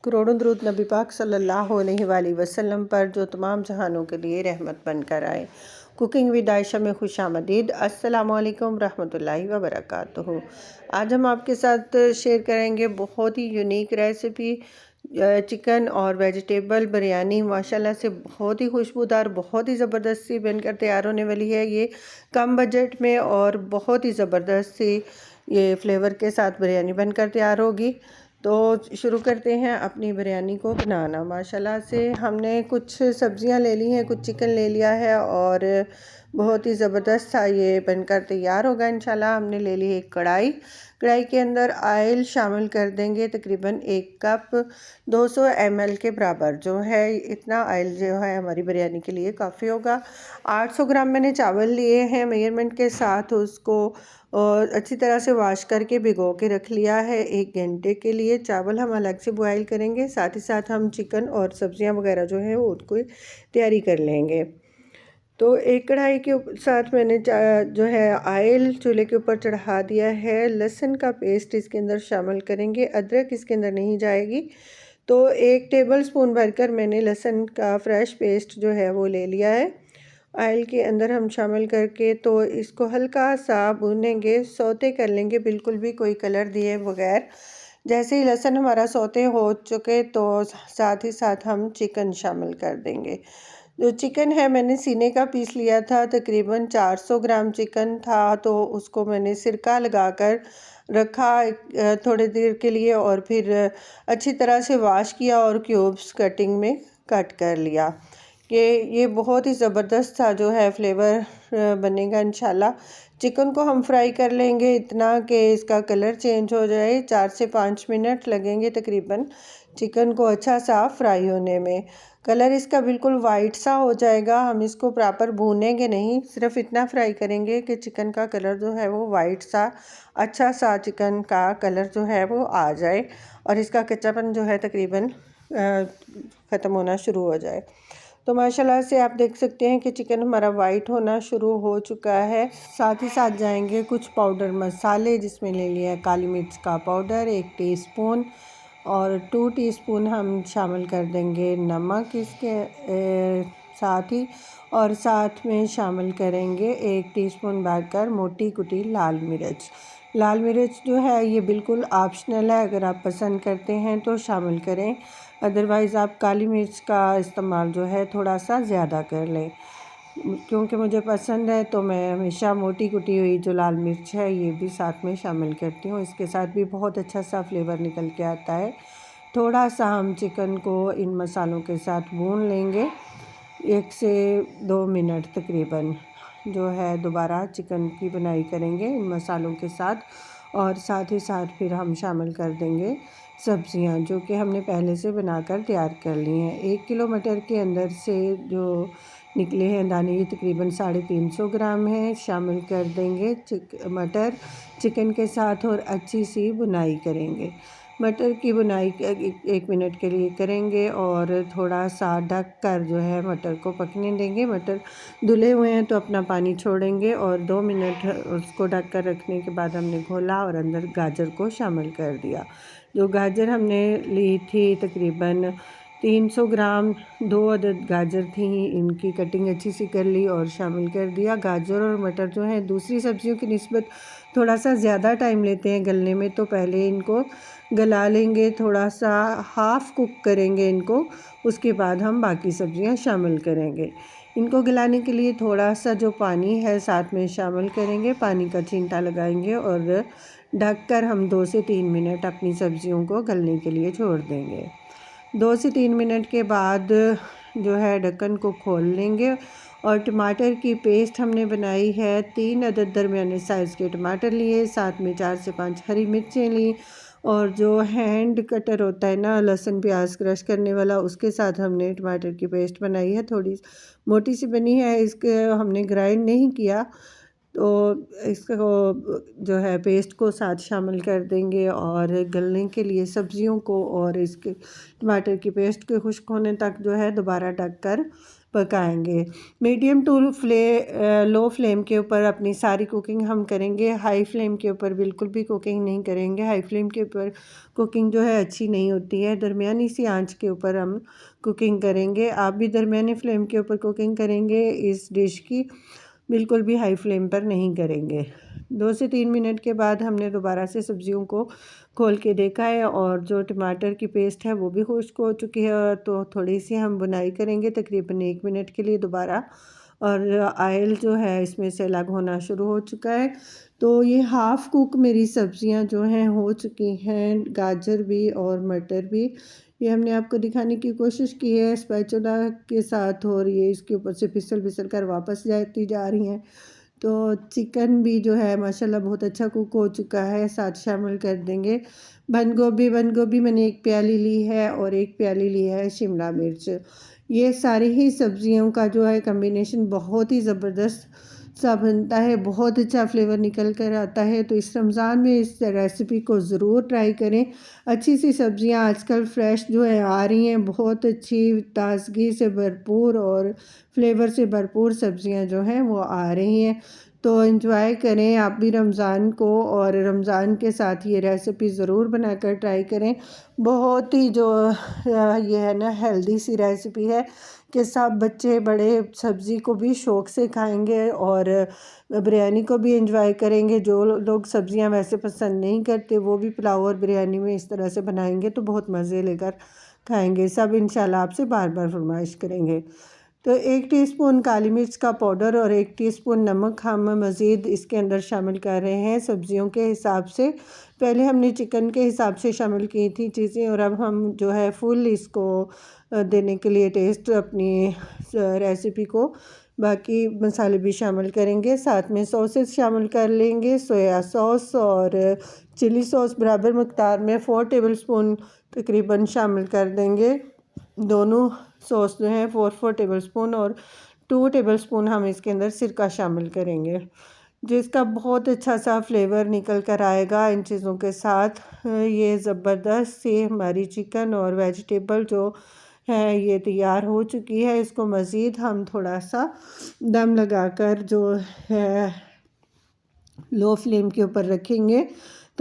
करोड़ों दरूद नबी पाक सल्लल्लाहु अलैहि वसल्लम पर जो तमाम जहानों के लिए रहमत बनकर आए। कुकिंग विद आयशा में खुशामदीद। अस्सलामु अलैकुम रहमतुल्लाहि व बरकातुहू। आज हम आपके साथ शेयर करेंगे बहुत ही यूनिक रेसिपी चिकन और वेजिटेबल बिरयानी। माशाल्लाह से बहुत ही खुशबूदार, बहुत ही ज़बरदस्त सी बनकर तैयार होने वाली है। ये कम बजट में और बहुत ही ज़बरदस्त सी ये फ्लेवर के साथ बिरयानी बनकर तैयार होगी। तो शुरू करते हैं अपनी बिरयानी को बनाना। माशाल्लाह से हमने कुछ सब्जियां ले ली हैं, कुछ चिकन ले लिया है और बहुत ही ज़बरदस्त सा ये बनकर तैयार होगा इंशाल्लाह। हमने ले ली एक कढ़ाई। कढ़ाई के अंदर ऑयल शामिल कर देंगे, तकरीबन 1 कप 200 ml के बराबर जो है। इतना ऑयल जो है हमारी बिरयानी के लिए काफ़ी होगा। 800 ग्राम मैंने चावल लिए हैं मेजरमेंट के साथ। उसको और अच्छी तरह से वॉश करके भिगो के रख लिया है 1 घंटे के लिए। चावल हम अलग से बॉयल करेंगे, साथ ही साथ हम चिकन और सब्जियां वगैरह जो है वो उसको तैयारी कर लेंगे। तो एक कढ़ाई के साथ मैंने जो है ऑयल चूल्हे के ऊपर चढ़ा दिया है। लहसुन का पेस्ट इसके अंदर शामिल करेंगे, अदरक इसके अंदर नहीं जाएगी। तो 1 टेबल स्पून भरकर मैंने लहसुन का फ्रेश पेस्ट जो है वो ले लिया है। ऑयल के अंदर हम शामिल करके तो इसको हल्का सा भूनेंगे, सौते कर लेंगे, बिल्कुल भी कोई कलर दिए बगैर। जैसे ही लहसुन हमारा सौते हो चुके तो साथ ही साथ हम चिकन शामिल कर देंगे। जो चिकन है मैंने सीने का पीस लिया था, तकरीबन 400 ग्राम चिकन था। तो उसको मैंने सिरका लगाकर रखा थोड़ी देर के लिए और फिर अच्छी तरह से वॉश किया और क्यूब्स कटिंग में कट कर लिया। कि ये बहुत ही ज़बरदस्त सा जो है फ्लेवर बनेगा इंशाल्लाह। चिकन को हम फ्राई कर लेंगे इतना कि इसका कलर चेंज हो जाए। 4 से 5 मिनट लगेंगे तकरीबन चिकन को अच्छा सा फ्राई होने में। कलर इसका बिल्कुल वाइट सा हो जाएगा। हम इसको प्रॉपर भूनेंगे नहीं, सिर्फ इतना फ्राई करेंगे कि चिकन का कलर जो है वो वाइट सा, अच्छा सा चिकन का कलर जो है वो आ जाए और इसका कच्चापन जो है तकरीबन ख़त्म होना शुरू हो जाए। तो माशाल्लाह से आप देख सकते हैं कि चिकन हमारा वाइट होना शुरू हो चुका है। साथ ही साथ जाएंगे कुछ पाउडर मसाले, जिसमें ले लिया है काली मिर्च का पाउडर 1 टीस्पून और 2 टीस्पून हम शामिल कर देंगे नमक इसके साथ ही, और साथ में शामिल करेंगे 1 टीस्पून भरकर मोटी कुटी लाल मिर्च। लाल मिर्च जो है ये बिल्कुल ऑप्शनल है, अगर आप पसंद करते हैं तो शामिल करें, अदरवाइज़ आप काली मिर्च का इस्तेमाल जो है थोड़ा सा ज़्यादा कर लें। क्योंकि मुझे पसंद है तो मैं हमेशा मोटी कुटी हुई जो लाल मिर्च है ये भी साथ में शामिल करती हूँ। इसके साथ भी बहुत अच्छा सा फ्लेवर निकल के आता है। थोड़ा सा हम चिकन को इन मसालों के साथ भून लेंगे 1 से 2 मिनट तकरीबन। जो है दोबारा चिकन की बुनाई करेंगे इन मसालों के साथ और साथ ही साथ फिर हम शामिल कर देंगे सब्जियां जो कि हमने पहले से बनाकर तैयार कर ली हैं। 1 किलो मटर के अंदर से जो निकले हैं दाने ये तकरीबन 350 ग्राम हैं। शामिल कर देंगे मटर चिकन के साथ और अच्छी सी बुनाई करेंगे। मटर की बुनाई 1 मिनट के लिए करेंगे और थोड़ा सा ढक कर जो है मटर को पकने देंगे। मटर धुले हुए हैं तो अपना पानी छोड़ेंगे और 2 मिनट उसको ढक कर रखने के बाद हमने खोला और अंदर गाजर को शामिल कर दिया। जो गाजर हमने ली थी तकरीबन 300 ग्राम, 2 अदद गाजर थी, इनकी कटिंग अच्छी सी कर ली और शामिल कर दिया। गाजर और मटर जो है दूसरी सब्जियों की निस्बत थोड़ा सा ज़्यादा टाइम लेते हैं गलने में, तो पहले इनको गला लेंगे, थोड़ा सा हाफ़ कुक करेंगे इनको, उसके बाद हम बाकी सब्जियां शामिल करेंगे। इनको गलाने के लिए थोड़ा सा जो पानी है साथ में शामिल करेंगे, पानी का छींटा लगाएंगे और ढककर हम 2 से 3 मिनट अपनी सब्जियों को गलने के लिए छोड़ देंगे। 2 से 3 मिनट के बाद जो है ढक्कन को खोल लेंगे और टमाटर की पेस्ट हमने बनाई है। 3 अदद दरमियाने साइज़ के टमाटर लिए, साथ में 4 से 5 हरी मिर्चें ली और जो हैंड कटर होता है ना लहसुन प्याज क्रश करने वाला, उसके साथ हमने टमाटर की पेस्ट बनाई है। थोड़ी मोटी सी बनी है, इसके हमने ग्राइंड नहीं किया। तो इसको जो है पेस्ट को साथ शामिल कर देंगे और गलने के लिए सब्जियों को और इसके टमाटर की पेस्ट के खुश्क होने तक जो है दोबारा ढक कर पकाएंगे। मीडियम टू लो फ्लेम के ऊपर अपनी सारी कुकिंग हम करेंगे। हाई फ्लेम के ऊपर बिल्कुल भी कुकिंग नहीं करेंगे। हाई फ्लेम के ऊपर कुकिंग जो है अच्छी नहीं होती है। दरमियानी सी आंच के ऊपर हम कुकिंग करेंगे। आप भी दरमियानी फ्लेम के ऊपर कुकिंग करेंगे इस डिश की, बिल्कुल भी हाई फ्लेम पर नहीं करेंगे। 2 से 3 मिनट के बाद हमने दोबारा से सब्जियों को खोल के देखा है और जो टमाटर की पेस्ट है वो भी खुश्क हो चुकी है। तो थोड़ी सी हम बुनाई करेंगे तकरीबन 1 मिनट के लिए दोबारा, और ऑयल जो है इसमें से अलग होना शुरू हो चुका है। तो ये हाफ़ कुक मेरी सब्जियां जो हैं हो चुकी हैं, गाजर भी और मटर भी। ये हमने आपको दिखाने की कोशिश की है स्पैचुला के साथ, और ये इसके ऊपर से फिसल कर वापस जाती जा रही हैं। तो चिकन भी जो है माशाल्लाह बहुत अच्छा कुक हो चुका है। साथ शामिल कर देंगे बंद गोभी मैंने 1 प्याली ली है और 1 प्याली ली है शिमला मिर्च। ये सारी ही सब्जियों का जो है कम्बिनेशन बहुत ही ज़बरदस्त सा बनता है, बहुत अच्छा फ्लेवर निकल कर आता है। तो इस रमज़ान में इस रेसिपी को ज़रूर ट्राई करें। अच्छी सी सब्जियां आजकल फ्रेश जो है आ रही हैं, बहुत अच्छी ताजगी से भरपूर और फ्लेवर से भरपूर सब्जियां जो हैं वो आ रही हैं। तो एंजॉय करें आप भी रमज़ान को, और रमज़ान के साथ ये रेसिपी ज़रूर बनाकर ट्राई करें। बहुत ही जो ये है ना हेल्दी सी रेसिपी है कि सब बच्चे बड़े सब्ज़ी को भी शौक़ से खाएंगे और बिरयानी को भी एंजॉय करेंगे। जो लोग सब्ज़ियां वैसे पसंद नहीं करते वो भी पुलाव और बिरयानी में इस तरह से बनाएंगे तो बहुत मज़े लेकर खाएंगे। सब इंशाल्लाह आपसे बार बार फरमाइश करेंगे। तो 1 टीस्पून काली मिर्च का पाउडर और 1 टीस्पून नमक हम मज़ीद इसके अंदर शामिल कर रहे हैं सब्जियों के हिसाब से। पहले हमने चिकन के हिसाब से शामिल की थी चीज़ें, और अब हम जो है फुल इसको देने के लिए टेस्ट अपनी रेसिपी को बाकी मसाले भी शामिल करेंगे। साथ में सॉसेस शामिल कर लेंगे, सोया सॉस और चिली सॉस बराबर मकदार में 4 टेबलस्पून तकरीबन शामिल कर देंगे। दोनों सॉस जो है 4 टेबलस्पून, और 2 टेबलस्पून हम इसके अंदर सिरका शामिल करेंगे जिसका बहुत अच्छा सा फ्लेवर निकल कर आएगा इन चीज़ों के साथ। ये ज़बरदस्त सी हमारी चिकन और वेजिटेबल जो है ये तैयार हो चुकी है। इसको मज़ीद हम थोड़ा सा दम लगाकर जो है लो फ्लेम के ऊपर रखेंगे,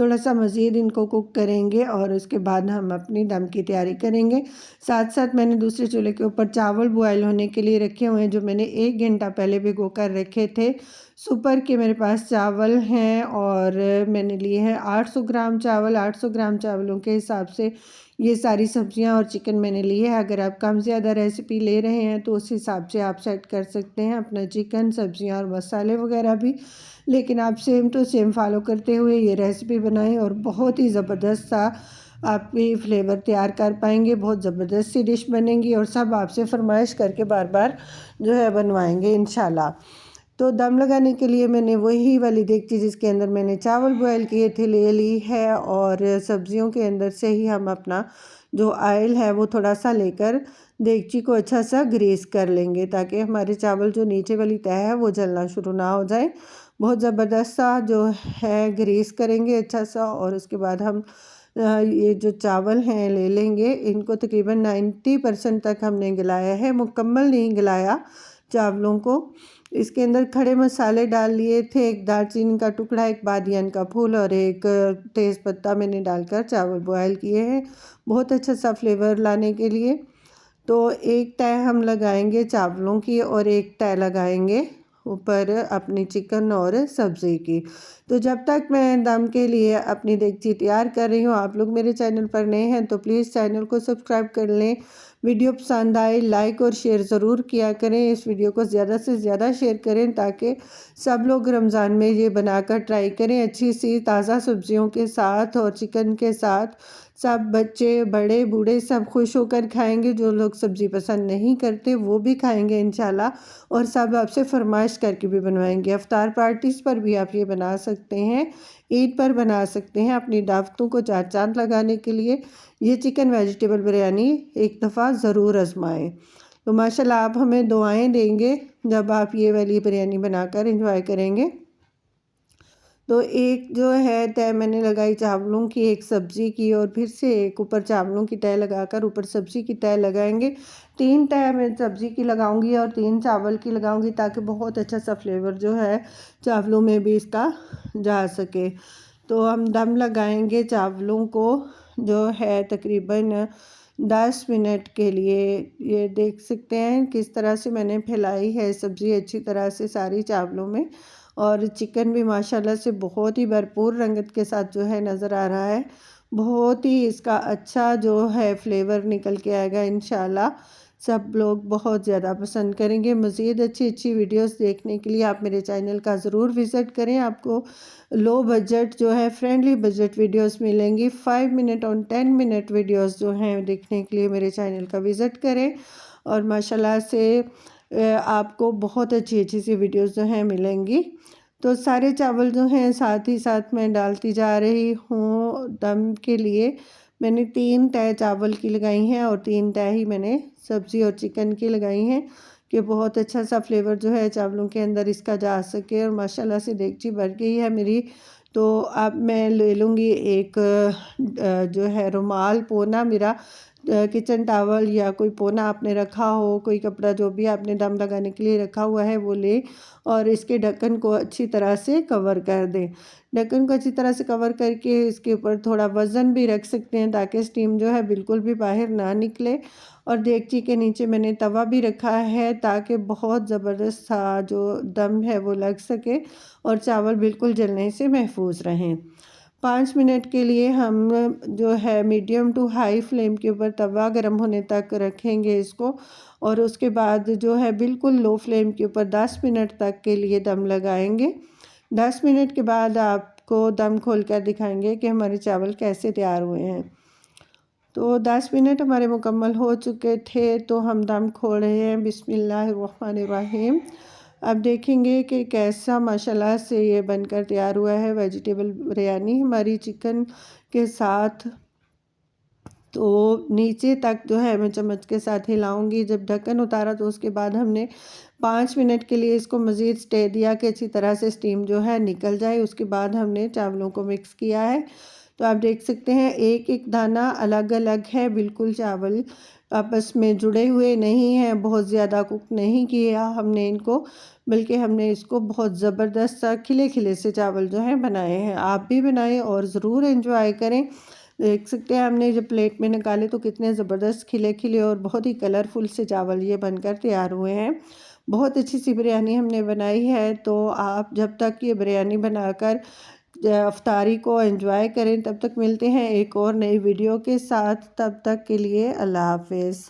थोड़ा सा मज़ीद इनको कुक करेंगे और उसके बाद हम अपनी दम की तैयारी करेंगे। साथ साथ मैंने दूसरे चूल्हे के ऊपर चावल बॉयल होने के लिए रखे हुए हैं जो मैंने 1 घंटा पहले भिगो कर रखे थे। सुपर के मेरे पास चावल हैं और मैंने लिए हैं 800 ग्राम चावल। 800 ग्राम चावलों के हिसाब से ये सारी सब्जियां और चिकन मैंने लिए है। अगर आप कम ज़्यादा रेसिपी ले रहे हैं तो उस हिसाब से आप सेट कर सकते हैं अपना चिकन, सब्जियां और मसाले वगैरह भी, लेकिन आप सेम टू सेम फॉलो करते हुए ये रेसिपी बनाएं और बहुत ही ज़बरदस्त सा आप भी फ्लेवर तैयार कर पाएंगे। बहुत ज़बरदस्त सी डिश बनेगी और सब आपसे फरमाइश करके बार बार जो है बनवाएंगे इंशाल्लाह। तो दम लगाने के लिए मैंने वही वाली देगची जिसके अंदर मैंने चावल बॉयल किए थे ले ली है, और सब्जियों के अंदर से ही हम अपना जो ऑयल है वो थोड़ा सा लेकर देगची को अच्छा सा ग्रीस कर लेंगे ताकि हमारे चावल जो नीचे वाली तह है वो जलना शुरू ना हो जाए। बहुत ज़बरदस्त सा जो है ग्रीस करेंगे अच्छा सा, और उसके बाद हम ये जो चावल हैं ले लेंगे। इनको तकरीबन 90% तक हमने गलाया है, मुकम्मल नहीं गलाया चावलों को। इसके अंदर खड़े मसाले डाल लिए थे, 1 दालचीनी का टुकड़ा, 1 बादियान का फूल और 1 तेज़पत्ता मैंने डालकर चावल बॉयल किए हैं बहुत अच्छा सा फ्लेवर लाने के लिए। तो 1 तह हम लगाएंगे चावलों की और 1 तह लगाएंगे ऊपर अपनी चिकन और सब्ज़ी की। तो जब तक मैं दम के लिए अपनी देगची तैयार कर रही हूँ, आप लोग मेरे चैनल पर नए हैं तो प्लीज़ चैनल को सब्सक्राइब कर लें। वीडियो पसंद आए लाइक और शेयर ज़रूर किया करें। इस वीडियो को ज़्यादा से ज़्यादा शेयर करें ताकि सब लोग रमज़ान में ये बनाकर ट्राई करें अच्छी सी ताज़ा सब्जियों के साथ और चिकन के साथ। सब बच्चे बड़े बूढ़े सब खुश होकर खाएंगे। जो लोग सब्ज़ी पसंद नहीं करते वो भी खाएंगे इंशाल्लाह, और सब आपसे फरमाइश करके भी बनवाएंगे। अफ्तार पार्टीज़ पर भी आप ये बना सकते हैं, ईद पर बना सकते हैं, अपनी दावतों को चार चांद लगाने के लिए ये चिकन वेजिटेबल बिरयानी एक दफ़ा ज़रूर आजमाएं। तो माशाल्लाह आप हमें दुआएं देंगे जब आप ये वाली बिरयानी बनाकर एंजॉय करेंगे। तो एक जो है तय मैंने लगाई चावलों की, एक सब्ज़ी की, और फिर से एक ऊपर चावलों की तय लगाकर ऊपर सब्ज़ी की तय लगाएंगे। 3 तय मैं सब्ज़ी की लगाऊंगी और 3 चावल की लगाऊंगी, ताकि बहुत अच्छा सा फ्लेवर जो है चावलों में भी इसका जा सके। तो हम दम लगाएंगे चावलों को जो है तकरीबन 10 मिनट के लिए। ये देख सकते हैं किस तरह से मैंने फैलाई है सब्ज़ी अच्छी तरह से सारी चावलों में, और चिकन भी माशाल्लाह से बहुत ही भरपूर रंगत के साथ जो है नज़र आ रहा है। बहुत ही इसका अच्छा जो है फ्लेवर निकल के आएगा इंशाल्लाह। सब लोग बहुत ज़्यादा पसंद करेंगे। मज़ीद अच्छी अच्छी वीडियोस देखने के लिए आप मेरे चैनल का ज़रूर विज़िट करें। आपको लो बजट जो है फ्रेंडली बजट वीडियोस मिलेंगी। 5 मिनट और 10 मिनट वीडियोस जो हैं देखने के लिए मेरे चैनल का विज़िट करें, और माशाल्लाह से आपको बहुत अच्छी अच्छी सी वीडियोस जो हैं मिलेंगी। तो सारे चावल जो हैं साथ ही साथ मैं डालती जा रही हूँ दम के लिए। मैंने 3 तय चावल की लगाई हैं और 3 तय ही मैंने सब्ज़ी और चिकन की लगाई हैं, कि बहुत अच्छा सा फ्लेवर जो है चावलों के अंदर इसका जा सके। और माशाल्लाह से देगची भर गई है मेरी। तो अब मैं ले लूँगी एक जो है रुमाल, पोना मेरा किचन टावल या कोई पोना आपने रखा हो, कोई कपड़ा जो भी आपने दम लगाने के लिए रखा हुआ है वो ले, और इसके ढक्कन को अच्छी तरह से कवर कर दें। ढक्कन को अच्छी तरह से कवर करके इसके ऊपर थोड़ा वज़न भी रख सकते हैं, ताकि स्टीम जो है बिल्कुल भी बाहर ना निकले। और देगची के नीचे मैंने तवा भी रखा है, ताकि बहुत ज़बरदस्त सा जो दम है वो लग सके और चावल बिल्कुल जलने से महफूज रहें। 5 मिनट के लिए हम जो है मीडियम टू हाई फ्लेम के ऊपर तवा गर्म होने तक रखेंगे इसको, और उसके बाद जो है बिल्कुल लो फ्लेम के ऊपर 10 मिनट तक के लिए दम लगाएंगे। 10 मिनट के बाद आपको दम खोल कर दिखाएंगे कि हमारे चावल कैसे तैयार हुए हैं। तो 10 मिनट हमारे मुकम्मल हो चुके थे, तो हम दम खोल रहे हैं। बिस्मिल्लाहिर्रहमानिर्रहीम। अब देखेंगे कि कैसा माशाल्लाह से ये बनकर तैयार हुआ है वेजिटेबल बिरयानी हमारी चिकन के साथ। तो नीचे तक जो है मैं चम्मच के साथ हिलाऊंगी। जब ढक्कन उतारा तो उसके बाद हमने 5 मिनट के लिए इसको मज़ीद स्टे दिया कि अच्छी तरह से स्टीम जो है निकल जाए। उसके बाद हमने चावलों को मिक्स किया है। तो आप देख सकते हैं एक एक दाना अलग अलग है, बिल्कुल चावल आपस में जुड़े हुए नहीं हैं, बहुत ज़्यादा कुक नहीं किया हमने इनको, बल्कि हमने इसको बहुत ज़बरदस्त सा खिले खिले से चावल जो हैं बनाए हैं। आप भी बनाएं और ज़रूर एंजॉय करें। देख सकते हैं हमने जब प्लेट में निकाले तो कितने ज़बरदस्त खिले खिले और बहुत ही कलरफुल से चावल ये बनकर तैयार हुए हैं। बहुत अच्छी सी बिरयानी हमने बनाई है। तो आप जब तक ये बिरयानी बनाकर अफ्तारी को एंजॉय करें, तब तक मिलते हैं एक और नई वीडियो के साथ। तब तक के लिए अल्लाह हाफिज़।